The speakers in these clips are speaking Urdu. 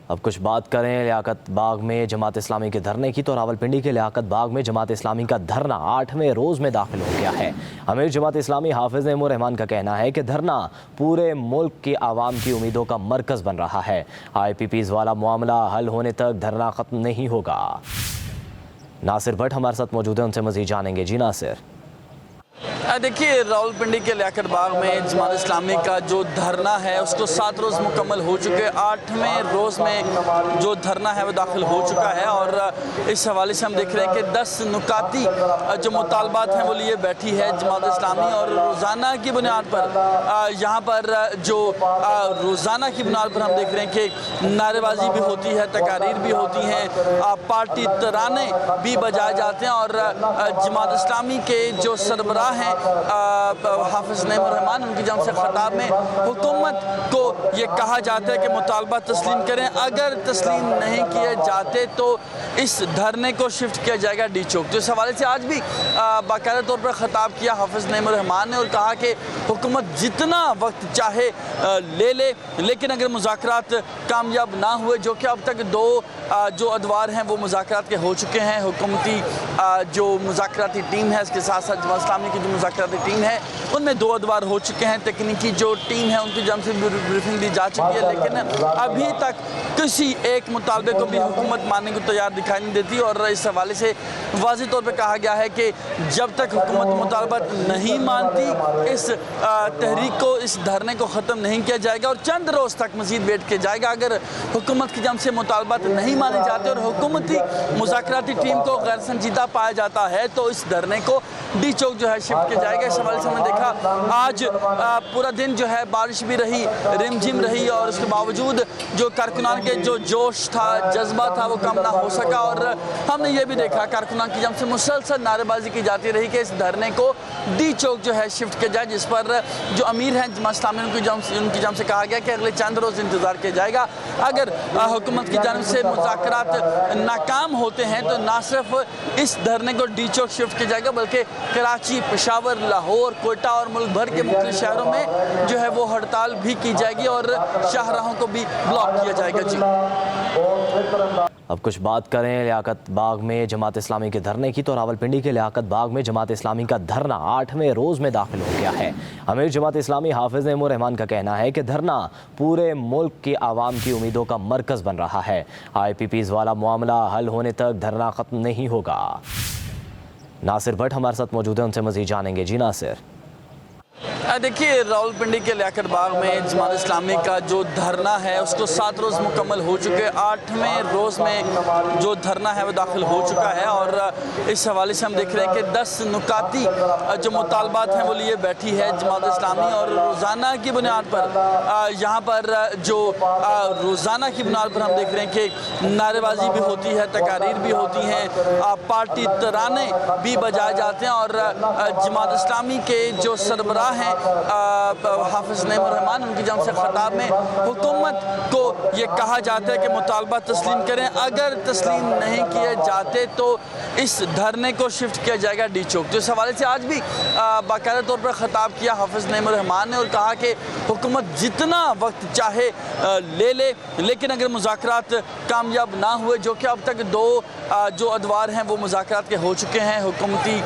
اب کچھ بات کریں لیاقت باغ میں جماعت اسلامی کے دھرنے کی تو راولپنڈی کے لیاقت باغ میں جماعت اسلامی کا دھرنا 8ویں روز میں داخل ہو گیا ہے۔ امیر جماعت اسلامی حافظ نعیم الرحمان کا کہنا ہے کہ دھرنا پورے ملک کی عوام کی امیدوں کا مرکز بن رہا ہے۔ آئی پی پیز والا معاملہ حل ہونے تک دھرنا ختم نہیں ہوگا۔ ناصر بٹ ہمارے ساتھ موجود ہیں، ان سے مزید جانیں گے۔ جی ناصر۔ دیکھیے، راولپنڈی کے لیاقت باغ میں جماعت اسلامی کا جو دھرنا ہے اس کو 7 روز مکمل ہو چکے۔ 8ویں روز میں جو دھرنا ہے وہ داخل ہو چکا ہے، اور اس حوالے سے ہم دیکھ رہے ہیں کہ 10 نکاتی جو مطالبات ہیں وہ لیے بیٹھی ہے جماعت اسلامی، اور روزانہ کی بنیاد پر یہاں پر جو روزانہ کی بنیاد پر ہم دیکھ رہے ہیں کہ نعرے بازی بھی ہوتی ہے، تقاریر بھی ہوتی ہیں، پارٹی ترانے بھی بجائے جاتے ہیں، اور جماعت اسلامی کے جو سربراہ ہیں حافظ نعیم الرحمان، ان کی جانب سے خطاب میں حکومت کو یہ کہا جاتا ہے کہ مطالبات تسلیم کریں، اگر تسلیم نہیں کیے جاتے تو اس دھرنے کو شفٹ کیا جائے گا ڈی چوک۔ تو اس حوالے سے آج بھی باقاعدہ طور پر خطاب کیا حافظ نعیم الرحمان نے، اور کہا کہ حکومت جتنا وقت چاہے لے لے، لیکن اگر مذاکرات کامیاب نہ ہوئے، جو کہ اب تک 2 جو ادوار ہیں وہ مذاکرات کے ہو چکے ہیں، حکومتی جو مذاکراتی ٹیم ہے اس کے ساتھ ساتھ جماعت اسلامی کی جو مذاکراتی ٹیم ہے ان میں 2 ادوار ہو چکے ہیں، تکنیکی جو ٹیم ہے ان کی جانب سے بریفنگ دی جا چکی ہے، لیکن ابھی تک کسی ایک مطالبے کو بھی حکومت ماننے کو تیار دکھائی نہیں دیتی، اور اس حوالے سے واضح طور پہ کہا گیا ہے کہ جب تک حکومت مطالبات نہیں مانتی اس تحریک کو، اس دھرنے کو ختم نہیں کیا جائے گا، اور چند روز تک مزید ویٹ کیا جائے گا۔ اگر حکومت کی جانب سے مطالبات نہیں مانے جاتے اور حکومتی مذاکراتی ٹیم کو غیر سنجیدہ پایا جاتا ہے تو اس دھرنے کو ڈی چوک جو ہے شفٹ کیا جائے گا۔ اس حوالے سے ہم نے دیکھا آج پورا دن جو ہے بارش بھی رہی، رم جھم رہی، اور اس کے باوجود جو کارکنان کے جو جوش تھا، جذبہ تھا، وہ کم نہ ہو سکا، اور ہم نے یہ بھی دیکھا کارکنان کی جانب سے مسلسل نعرے بازی کی جاتی رہی کہ اس دھرنے کو ڈی چوک جو ہے شفٹ کیا جائے، جس پر جو امیر ہیں جماعت اسلامی ان کی جانب سے کہا گیا کہ اگلے چند روز انتظار کیا جائے گا۔ اگر حکومت کی جانب سے مذاکرات ناکام ہوتے ہیں تو نہ صرف اس دھرنے کو ڈی چوک شفٹ کیا جائے گا، بلکہ کراچی، پشاور، لاہور، کوئٹہ اور ملک بھر کے مختلف شہروں میں جو ہے وہ ہڑتال بھی کی جائے گی، اور شاہراہوں کو بھی بلاک کیا جائے گا۔ جی اب کچھ بات کریں لیاقت باغ میں جماعت اسلامی کے دھرنے کی تو راولپنڈی کے لیاقت باغ میں جماعت اسلامی کا دھرنا 8ویں روز میں داخل ہو گیا ہے۔ امیر جماعت اسلامی حافظ نعیم الرحمان کا کہنا ہے کہ دھرنا پورے ملک کی عوام کی امیدوں کا مرکز بن رہا ہے۔ آئی پی پیز والا معاملہ حل ہونے تک دھرنا ختم نہیں ہوگا۔ ناصر بٹ ہمارے ساتھ موجود ہیں، ان سے مزید جانیں گے۔ جی ناصر۔ دیکھیے، راولپنڈی کے لیاقت باغ میں جماعت اسلامی کا جو دھرنا ہے اس کو 7 روز مکمل ہو چکے۔ 8ویں روز میں جو دھرنا ہے وہ داخل ہو چکا ہے، اور اس حوالے سے ہم دیکھ رہے ہیں کہ 10 نکاتی جو مطالبات ہیں وہ لیے بیٹھی ہے جماعت اسلامی، اور روزانہ کی بنیاد پر یہاں پر جو روزانہ کی بنیاد پر ہم دیکھ رہے ہیں کہ نعرے بازی بھی ہوتی ہے، تقاریر بھی ہوتی ہیں، پارٹی ترانے بھی بجائے جاتے ہیں، اور جماعت اسلامی کے جو سربراہ ہیں حافظ نعیم الرحمان، ان کی جانب سے خطاب میں حکومت کو یہ کہا جاتا ہے کہ مطالبات تسلیم کریں، اگر تسلیم نہیں کیے جاتے تو اس دھرنے کو شفٹ کیا جائے گا ڈی چوک۔ تو اس حوالے سے آج بھی باقاعدہ طور پر خطاب کیا حافظ نعیم الرحمان نے، اور کہا کہ حکومت جتنا وقت چاہے لے لے، لیکن اگر مذاکرات کامیاب نہ ہوئے، جو کہ اب تک 2 جو ادوار ہیں وہ مذاکرات کے ہو چکے ہیں، حکومتی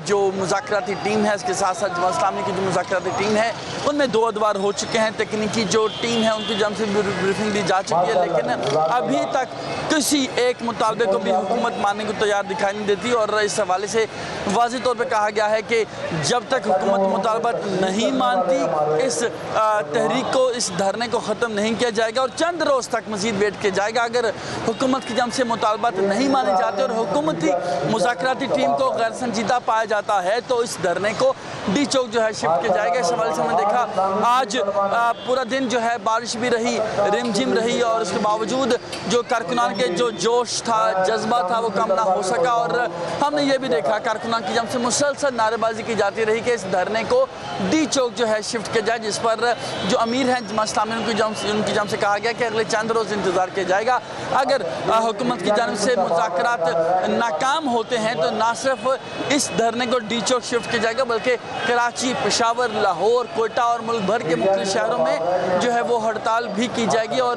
جو مذاکراتی ٹیم ہے اس کے ساتھ ساتھ جماعت اسلامی کی جو مذاکراتی ٹیم ہے ان میں 2 ادوار ہو چکے ہیں، تکنیکی جو ٹیم ہے ان کی جانب سے بریفنگ دی جا چکی ہے، لیکن ابھی تک کسی ایک مطالبے کو بھی حکومت ماننے کو تیار دکھائی نہیں دیتی، اور اس حوالے سے واضح طور پہ کہا گیا ہے کہ جب تک حکومت مطالبات نہیں مانتی اس تحریک کو، اس دھرنے کو ختم نہیں کیا جائے گا، اور چند روز تک مزید ویٹ کیا جائے گا۔ اگر حکومت کی جانب سے مطالبات نہیں مانے جاتے اور حکومتی مذاکراتی ٹیم کو غیر سنجیدہ پایا جاتا ہے تو اس دھرنے کو ڈی چوک جو ہے شفٹ کیا جائے گا۔ اس حوالے سے ہم نے دیکھا آج پورا دن جو ہے بارش بھی رہی، رم جھم رہی، اور اس کے باوجود جو کارکنان کے جو جوش تھا، جذبہ تھا، وہ کم نہ ہو سکا، اور ہم نے یہ بھی دیکھا کارکنان کی جانب سے مسلسل نعرے بازی کی جاتی رہی کہ اس دھرنے کو ڈی چوک جو ہے شفٹ کیا جائے، جس پر جو امیر ہیں جماعت اسلامی ان کی جانب سے کہا گیا کہ اگلے چند روز انتظار کیا جائے گا۔ اگر حکومت کی جانب سے مذاکرات ناکام ہوتے ہیں تو نہ صرف اس دھرنے کو ڈی چوک شفٹ کیا جائے گا، بلکہ کراچی، پشاور، لاہور، کوئٹہ اور ملک بھر کے مختلف شہروں میں جو ہے وہ ہڑتال بھی کی جائے گی، اور